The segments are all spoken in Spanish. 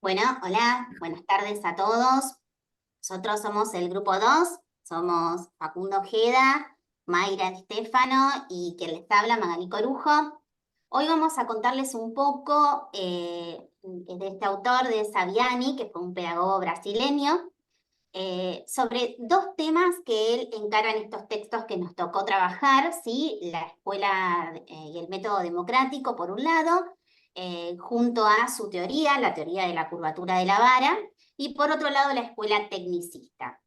Bueno, hola, buenas tardes a todos. Nosotros somos el grupo 2, somos Facundo Ojeda, Mayra Estefano y quien les habla, Magali Corujo. Hoy vamos a contarles un poco de este autor de Saviani, que fue un pedagogo brasileño, sobre dos temas que él encara en estos textos que nos tocó trabajar, ¿sí? La escuela y el método democrático, por un lado, junto a su teoría, la teoría de la curvatura de la vara, y por otro lado, la escuela tecnicista.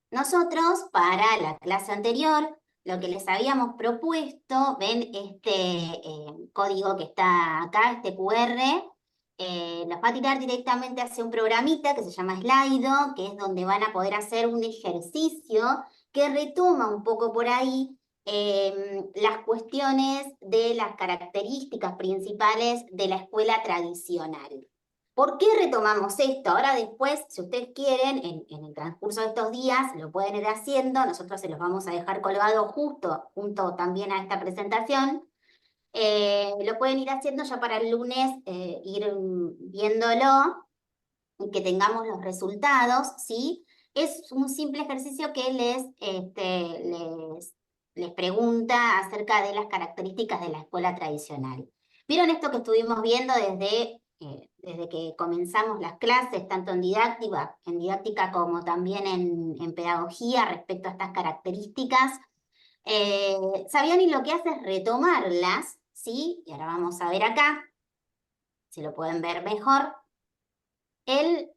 Nosotros, para la clase anterior, lo que les habíamos propuesto, ven este código que está acá, este QR, los va a tirar directamente hacia un programita que se llama Slido, que es donde van a poder hacer un ejercicio que retoma un poco por ahí las cuestiones de las características principales de la escuela tradicional. ¿Por qué retomamos esto? Ahora después, si ustedes quieren, en el transcurso de estos días, lo pueden ir haciendo, nosotros se los vamos a dejar colgado justo, junto también a esta presentación. Lo pueden ir haciendo ya para el lunes, ir viéndolo y que tengamos los resultados, ¿sí? Es un simple ejercicio que les pregunta acerca de las características de la escuela tradicional. ¿Vieron esto que estuvimos viendo desde que comenzamos las clases, tanto en didáctica como también en pedagogía respecto a estas características? Sabiani lo que hace es retomarlas, ¿sí? Y ahora vamos a ver acá, si lo pueden ver mejor. Él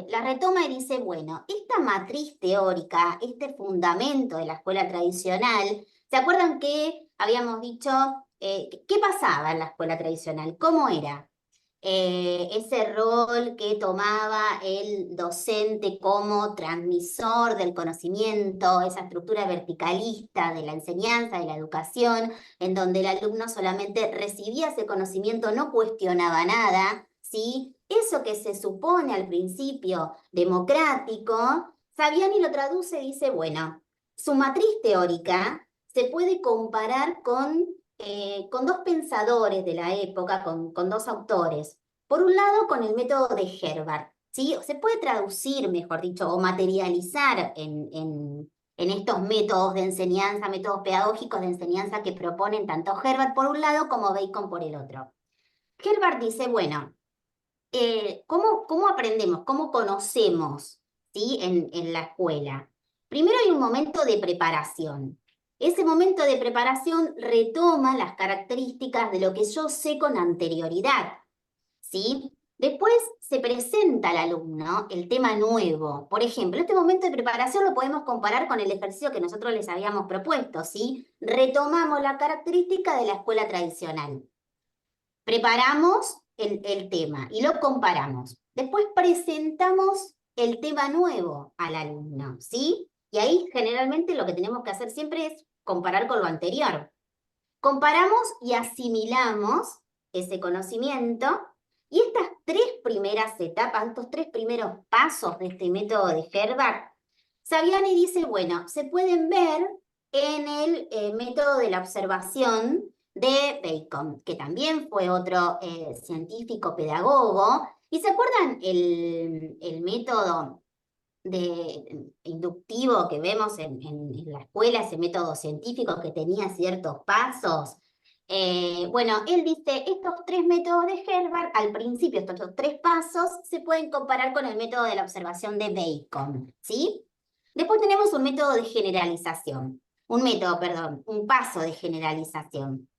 la retoma y dice, bueno, esta matriz teórica, este fundamento de la escuela tradicional, ¿se acuerdan que habíamos dicho qué pasaba en la escuela tradicional? ¿Cómo era? Ese rol que tomaba el docente como transmisor del conocimiento, esa estructura verticalista de la enseñanza, de la educación, en donde el alumno solamente recibía ese conocimiento, no cuestionaba nada, ¿sí? Eso que se supone al principio democrático, Saviani lo traduce y dice, bueno, su matriz teórica se puede comparar con dos pensadores de la época, con dos autores. Por un lado, con el método de Herbart, ¿sí? Se puede traducir, mejor dicho, o materializar en estos métodos de enseñanza, métodos pedagógicos de enseñanza que proponen tanto Herbart por un lado como Bacon por el otro. Herbart dice, bueno, ¿cómo aprendemos? ¿Cómo conocemos? ¿Sí? En la escuela. Primero hay un momento de preparación. Ese momento de preparación retoma las características de lo que yo sé con anterioridad, ¿sí? Después se presenta al alumno el tema nuevo. Por ejemplo, este momento de preparación lo podemos comparar con el ejercicio que nosotros les habíamos propuesto, ¿sí? Retomamos la característica de la escuela tradicional. Preparamos el tema y lo comparamos. Después presentamos el tema nuevo al alumno, ¿sí? Y ahí generalmente lo que tenemos que hacer siempre es comparar con lo anterior. Comparamos y asimilamos ese conocimiento y estas tres primeras etapas, estos tres primeros pasos de este método de Herbart, Saviani dice, bueno, se pueden ver en el método de la observación de Bacon, que también fue otro científico pedagogo. ¿Y se acuerdan el método inductivo que vemos en la escuela, ese método científico que tenía ciertos pasos? Bueno, él dice, estos tres métodos de Herbart, al principio, estos tres pasos, se pueden comparar con el método de la observación de Bacon, ¿sí? Después tenemos un paso de generalización.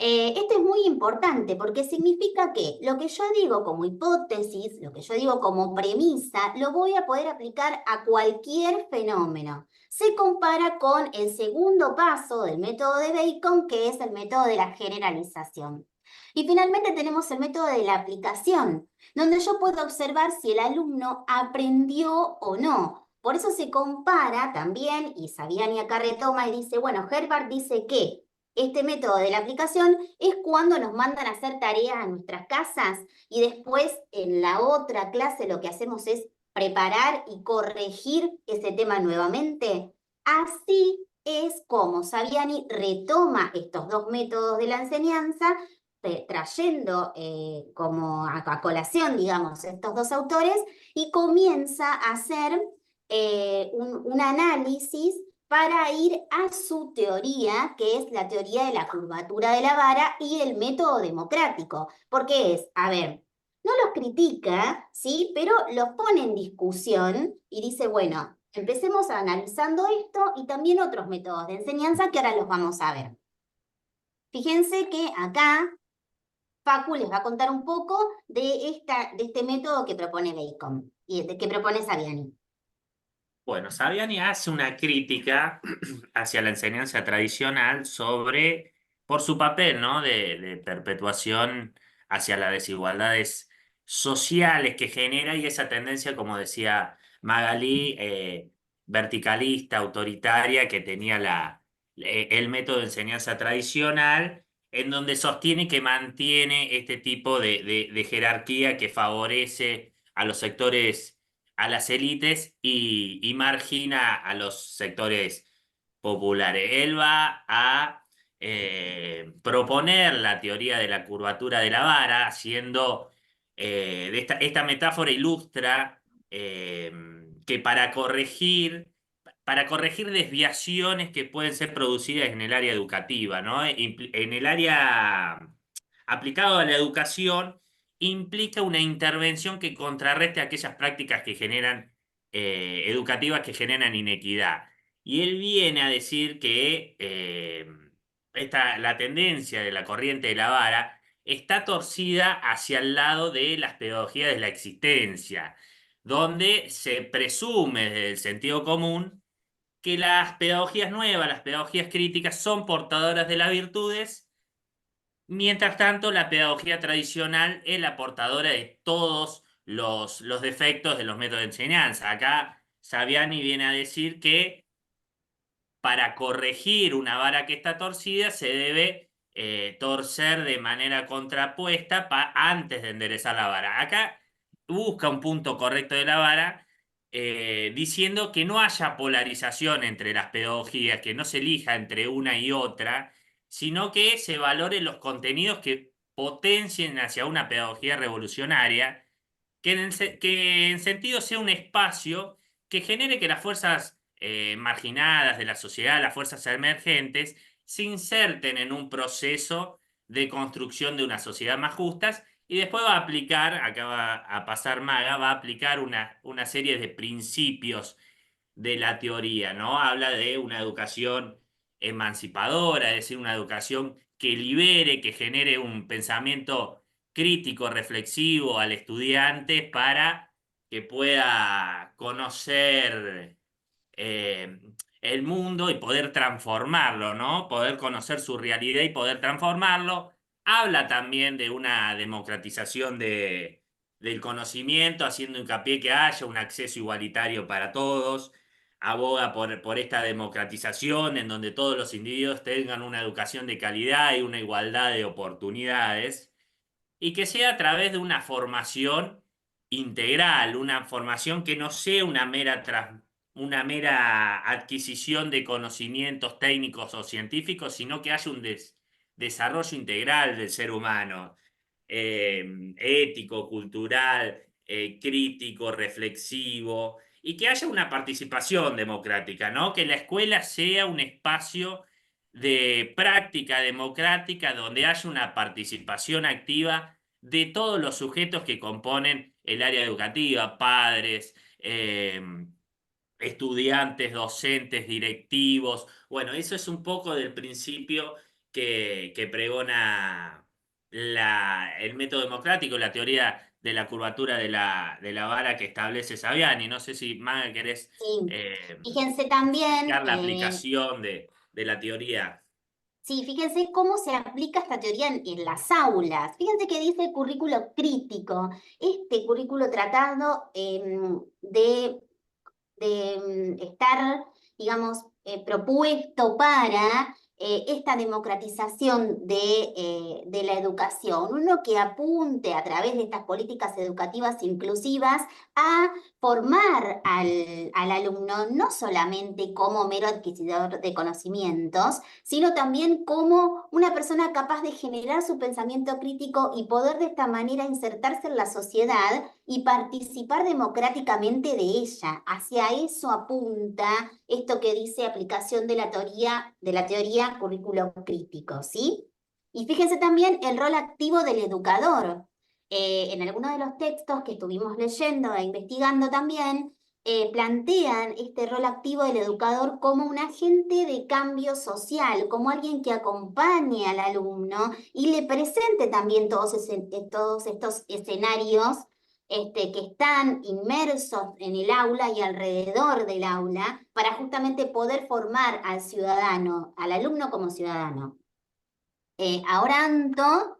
Esto es muy importante porque significa que lo que yo digo como hipótesis, lo que yo digo como premisa, lo voy a poder aplicar a cualquier fenómeno. Se compara con el segundo paso del método de Bacon, que es el método de la generalización. Y finalmente tenemos el método de la aplicación, donde yo puedo observar si el alumno aprendió o no. Por eso se compara también, y Saviani acá retoma y dice, bueno, Herbart dice que este método de la aplicación es cuando nos mandan a hacer tareas a nuestras casas y después en la otra clase lo que hacemos es preparar y corregir ese tema nuevamente. Así es como Saviani retoma estos dos métodos de la enseñanza trayendo como a colación, digamos, estos dos autores y comienza a hacer un análisis para ir a su teoría, que es la teoría de la curvatura de la vara y el método democrático. Porque es, a ver, no los critica, ¿sí? Pero los pone en discusión y dice, bueno, empecemos analizando esto y también otros métodos de enseñanza que ahora los vamos a ver. Fíjense que acá Facu les va a contar un poco de este método que propone Bacon y que propone Saviani. Bueno, Saviani hace una crítica hacia la enseñanza tradicional sobre, por su papel, ¿no? De perpetuación hacia las desigualdades sociales que genera y esa tendencia, como decía Magalí, verticalista, autoritaria, que tenía el método de enseñanza tradicional, en donde sostiene que mantiene este tipo de jerarquía que favorece a los sectores, a las élites y margina a los sectores populares. Él va a proponer la teoría de la curvatura de la vara, haciendo esta metáfora ilustra que para corregir desviaciones que pueden ser producidas en el área educativa, ¿no? En el área aplicado a la educación implica una intervención que contrarreste aquellas prácticas que generan, educativas que generan inequidad. Y él viene a decir que la tendencia de la corriente de la vara está torcida hacia el lado de las pedagogías de la existencia, donde se presume desde el sentido común que las pedagogías nuevas, las pedagogías críticas, son portadoras de las virtudes. Mientras tanto, la pedagogía tradicional es la portadora de todos los defectos de los métodos de enseñanza. Acá Saviani viene a decir que para corregir una vara que está torcida se debe torcer de manera contrapuesta antes de enderezar la vara. Acá busca un punto correcto de la vara, diciendo que no haya polarización entre las pedagogías, que no se elija entre una y otra, sino que se valoren los contenidos que potencien hacia una pedagogía revolucionaria, que en sentido sea un espacio que genere que las fuerzas marginadas de la sociedad, las fuerzas emergentes, se inserten en un proceso de construcción de una sociedad más justa y después va a aplicar, acá va a pasar Maga, va a aplicar una serie de principios de la teoría, ¿no? Habla de una educación emancipadora, es decir, una educación que libere, que genere un pensamiento crítico, reflexivo al estudiante para que pueda conocer eh, el mundo y poder transformarlo, ¿no? Poder conocer su realidad y poder transformarlo. Habla también de una democratización del conocimiento, haciendo hincapié que haya un acceso igualitario para todos. Aboga por esta democratización en donde todos los individuos tengan una educación de calidad y una igualdad de oportunidades y que sea a través de una formación integral, una formación que no sea una mera adquisición de conocimientos técnicos o científicos, sino que haya un desarrollo integral del ser humano, ético, cultural, crítico, reflexivo, y que haya una participación democrática, ¿no? Que la escuela sea un espacio de práctica democrática donde haya una participación activa de todos los sujetos que componen el área educativa, padres, estudiantes, docentes, directivos. Bueno, eso es un poco del principio que pregona el método democrático, la teoría de la curvatura de la vara que establece Saviani. No sé si, Maga, querés Sí. eh, Fíjense también, explicar la aplicación de la teoría. sí, fíjense cómo se aplica esta teoría en las aulas. Fíjense que dice currículo crítico. Este currículo tratando de estar, digamos, propuesto para esta democratización de la educación, uno que apunte a través de estas políticas educativas inclusivas a formar al alumno no solamente como mero adquisidor de conocimientos, sino también como una persona capaz de generar su pensamiento crítico y poder de esta manera insertarse en la sociedad y participar democráticamente de ella. Hacia eso apunta esto que dice aplicación de la teoría currículo crítico, ¿sí? Y fíjense también el rol activo del educador. En algunos de los textos que estuvimos leyendo e investigando también, plantean este rol activo del educador como un agente de cambio social, como alguien que acompañe al alumno y le presente también todos estos escenarios que están inmersos en el aula y alrededor del aula para justamente poder formar al ciudadano, al alumno como ciudadano. Ahora Anto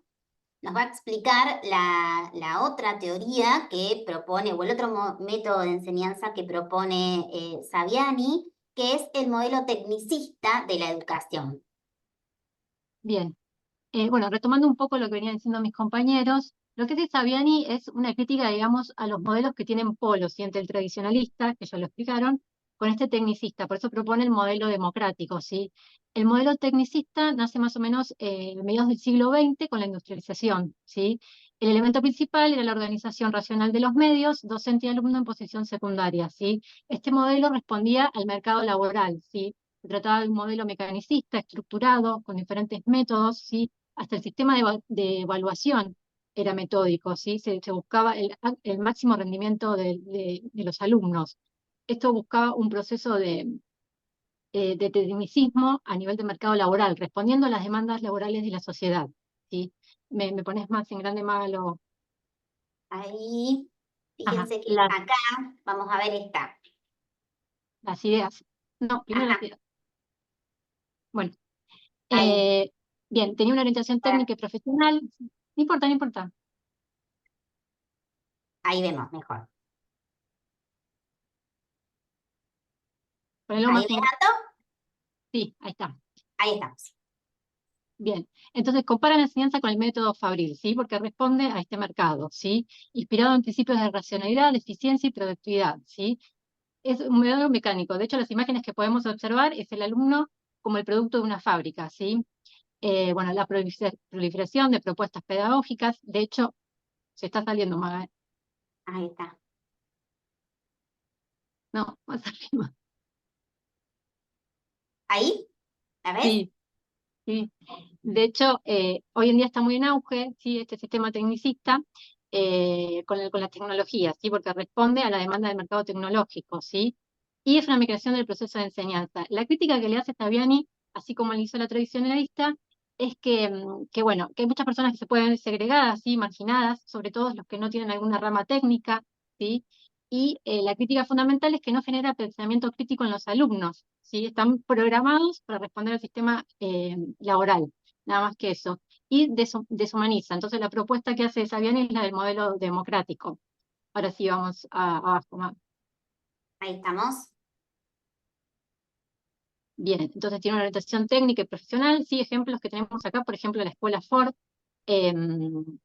nos va a explicar la otra teoría que propone, o el otro método de enseñanza que propone Saviani, que es el modelo tecnicista de la educación. Bien. Bueno, retomando un poco lo que venían diciendo mis compañeros, lo que dice Saviani es una crítica, digamos, a los modelos que tienen polos, ¿sí? Entre el tradicionalista, que ya lo explicaron, con este tecnicista. Por eso propone el modelo democrático, ¿sí? El modelo tecnicista nace más o menos a mediados del siglo XX con la industrialización, ¿sí? El elemento principal era la organización racional de los medios, docente y alumno en posición secundaria, ¿sí? Este modelo respondía al mercado laboral, ¿sí? Se trataba de un modelo mecanicista, estructurado, con diferentes métodos, ¿sí? Hasta el sistema de evaluación era metódico, ¿sí? Se buscaba el máximo rendimiento de los alumnos. Esto buscaba un proceso de tecnicismo a nivel de mercado laboral, respondiendo a las demandas laborales de la sociedad, ¿sí? Me pones más en grande, Malo. Ahí, Ajá, fíjense que acá vamos a ver esta. las ideas. No, primero Ajá, las ideas. Bueno, ahí. bien, tenía una orientación técnica y profesional. No importa, no importa. Ahí vemos mejor. Ponelo Ahí más ves, en... Anto, Sí, ahí está. ahí estamos. Bien, entonces compara la enseñanza con el método Fabril, ¿sí? Porque responde a este mercado, ¿sí? Inspirado en principios de racionalidad, de eficiencia y productividad, ¿sí? Es un modelo mecánico. De hecho, las imágenes que podemos observar es el alumno como el producto de una fábrica, ¿sí? Bueno, la proliferación de propuestas pedagógicas, de hecho, se está saliendo, Maga. Ahí está. No, más arriba. Ahí, ¿la ves? Sí, sí. De hecho, hoy en día está muy en auge, ¿sí? Este sistema tecnicista con la tecnología, ¿sí? Porque responde a la demanda del mercado tecnológico, ¿sí? Y es una migración del proceso de enseñanza. La crítica que le hace Fabiani, así como le hizo la tradicionalista, es bueno, que hay muchas personas que se pueden ver segregadas, ¿sí? Marginadas, sobre todo los que no tienen alguna rama técnica, ¿sí? Y la crítica fundamental es que no genera pensamiento crítico en los alumnos, ¿sí? Están programados para responder al sistema laboral, nada más que eso. Y deshumaniza. Entonces la propuesta que hace Saviani es la del modelo democrático. Ahora sí vamos abajo. Ahí estamos. Bien, entonces tiene una orientación técnica y profesional. Sí, ejemplos que tenemos acá, por ejemplo, la escuela Ford, que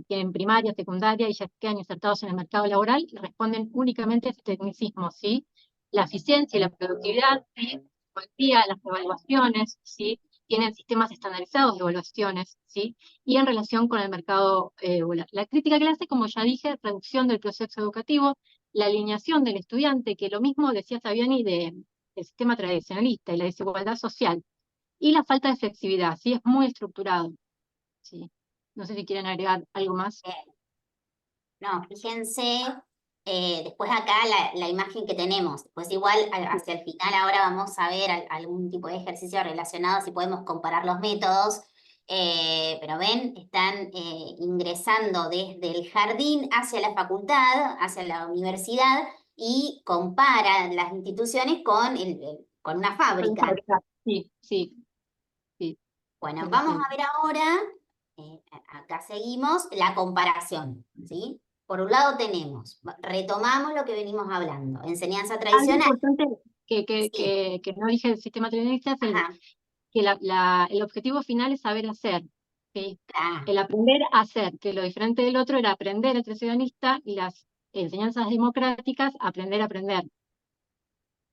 tienen primaria, secundaria y ya quedan insertados en el mercado laboral y responden únicamente a este tecnicismo, ¿sí? La eficiencia y la productividad, ¿sí? Cuantía, las evaluaciones, ¿sí? Tienen sistemas estandarizados de evaluaciones, ¿sí? Y en relación con el mercado laboral. La crítica que le hace, como ya dije, reducción del proceso educativo, la alineación del estudiante, que lo mismo decía Saviani del sistema tradicionalista y la desigualdad social, y la falta de flexibilidad, ¿sí? Es muy estructurado. Sí. No sé si quieren agregar algo más. No, fíjense, después acá la imagen que tenemos. Pues igual hacia el final ahora vamos a ver algún tipo de ejercicio relacionado, si podemos comparar los métodos. Pero ven, están ingresando desde el jardín hacia la facultad, hacia la universidad, y comparan las instituciones con una fábrica. Sí, sí, sí, Bueno, es vamos así. a ver ahora, acá seguimos, la comparación, ¿sí? Por un lado tenemos, retomamos lo que venimos hablando, enseñanza Algo tradicional. importante, Sí, que no dije el sistema tradicionalista es ajá, que el objetivo final es saber hacer, ¿sí? claro, El aprender a hacer, que lo diferente del otro era aprender el tradicionalista y las enseñanzas democráticas, aprender a aprender.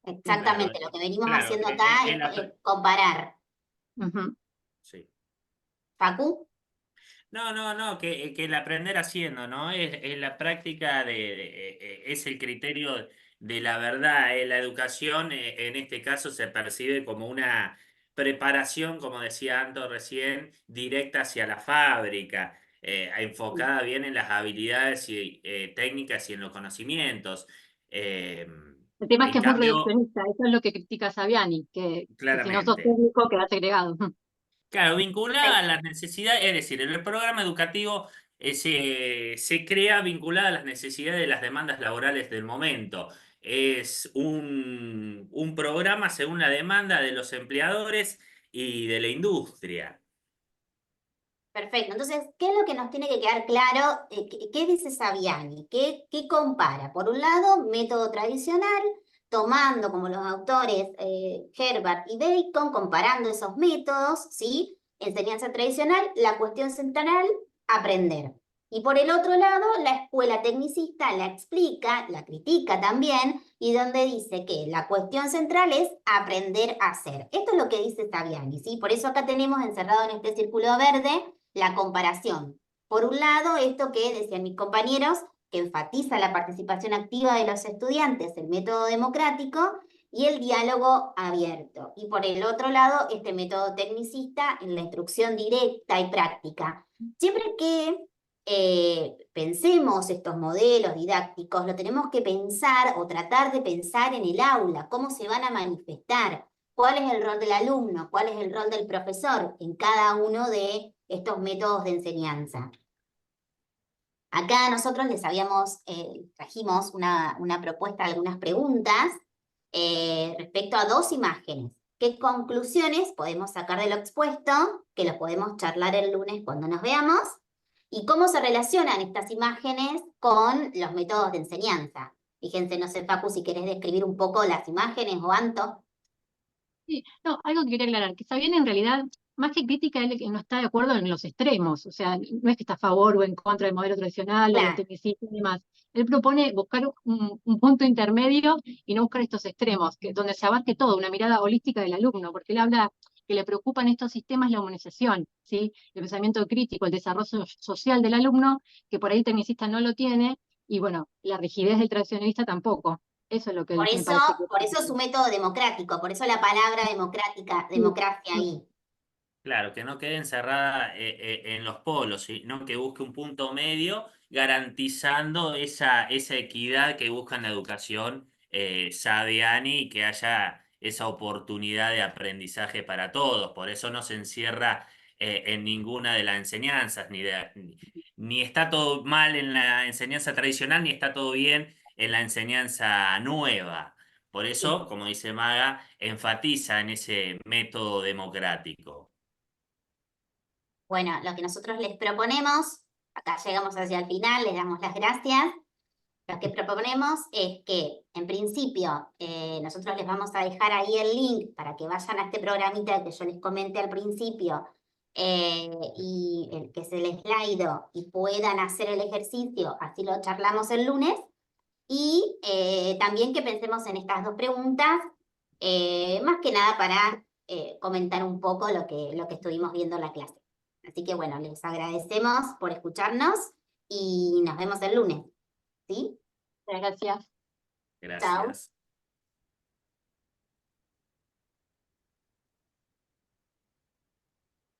Claro, exactamente. Lo que venimos claro, haciendo acá es comparar. Ujú. sí. Facu, No, no, no, que el aprender haciendo, ¿no? Es la práctica es el criterio de la verdad. La educación, en este caso, se percibe como una preparación, como decía Anto recién, directa hacia la fábrica, enfocada bien en las habilidades y técnicas y en los conocimientos. Eh, El tema es en que es muy cambio, reduccionista, eso es lo que critica Saviani, que si no sos claramente. técnico quedás segregado. Claro, vinculada a perfecto. las necesidades, es decir, el programa educativo se crea vinculada a las necesidades de las demandas laborales del momento. Es un programa según la demanda de los empleadores y de la industria. Perfecto. Entonces, ¿qué es lo que nos tiene que quedar claro? ¿Qué dice Saviani? ¿Qué compara? Por un lado, método tradicional, tomando como los autores Herbert y Bacon, comparando esos métodos, ¿sí? Enseñanza tradicional, la cuestión central, aprender. Y por el otro lado, la escuela tecnicista la explica, la critica también, y donde dice que la cuestión central es aprender a hacer. Esto es lo que dice Saviani, ¿sí? Por eso acá tenemos encerrado en este círculo verde la comparación. Por un lado, esto que decían mis compañeros, que enfatiza la participación activa de los estudiantes, el método democrático y el diálogo abierto. Y por el otro lado, este método tecnicista en la instrucción directa y práctica. Siempre que pensemos estos modelos didácticos, lo tenemos que pensar o tratar de pensar en el aula, cómo se van a manifestar, cuál es el rol del alumno, cuál es el rol del profesor en cada uno de estos métodos de enseñanza. Acá nosotros trajimos una propuesta, algunas preguntas respecto a dos imágenes. ¿Qué conclusiones podemos sacar de lo expuesto? Que lo podemos charlar el lunes cuando nos veamos. ¿Y cómo se relacionan estas imágenes con los métodos de enseñanza? Fíjense, no sé, Facu, si querés describir un poco las imágenes o Anto. Sí, no, algo que quería aclarar, que Sabiani en realidad, más que crítica, él que no está de acuerdo en los extremos, o sea, no es que está a favor o en contra del modelo tradicional o del Claro. tecnicismo y demás. Él propone buscar un punto intermedio y no buscar estos extremos, donde se abarque todo, una mirada holística del alumno, porque él habla que le preocupan estos sistemas la humanización, ¿sí? El pensamiento crítico, el desarrollo social del alumno, que por ahí el tecnicista no lo tiene, y bueno, la rigidez del tradicionalista tampoco. Eso es lo que me parece que... Por eso es un método democrático, por eso la palabra democrática, Sí, democracia sí. Claro. ahí. Claro, que no quede encerrada en los polos, sino que busque un punto medio garantizando esa equidad que busca en la educación Saviani y que haya esa oportunidad de aprendizaje para todos. Por eso no se encierra en ninguna de las enseñanzas, ni está todo mal en la enseñanza tradicional, ni está todo bien en la enseñanza nueva. Por Sí. eso, como dice Maga, enfatiza en ese método democrático. Bueno, lo que nosotros les proponemos, acá llegamos hacia el final, les damos las gracias. Lo que proponemos es que, en principio, nosotros les vamos a dejar ahí el link para que vayan a este programita que yo les comenté al principio, y que es el slide y puedan hacer el ejercicio, así lo charlamos el lunes. Y también que pensemos en estas dos preguntas, más que nada para comentar un poco lo que estuvimos viendo en la clase. Así que bueno, les agradecemos por escucharnos y nos vemos el lunes. ¿Sí? Gracias. Chao. Gracias.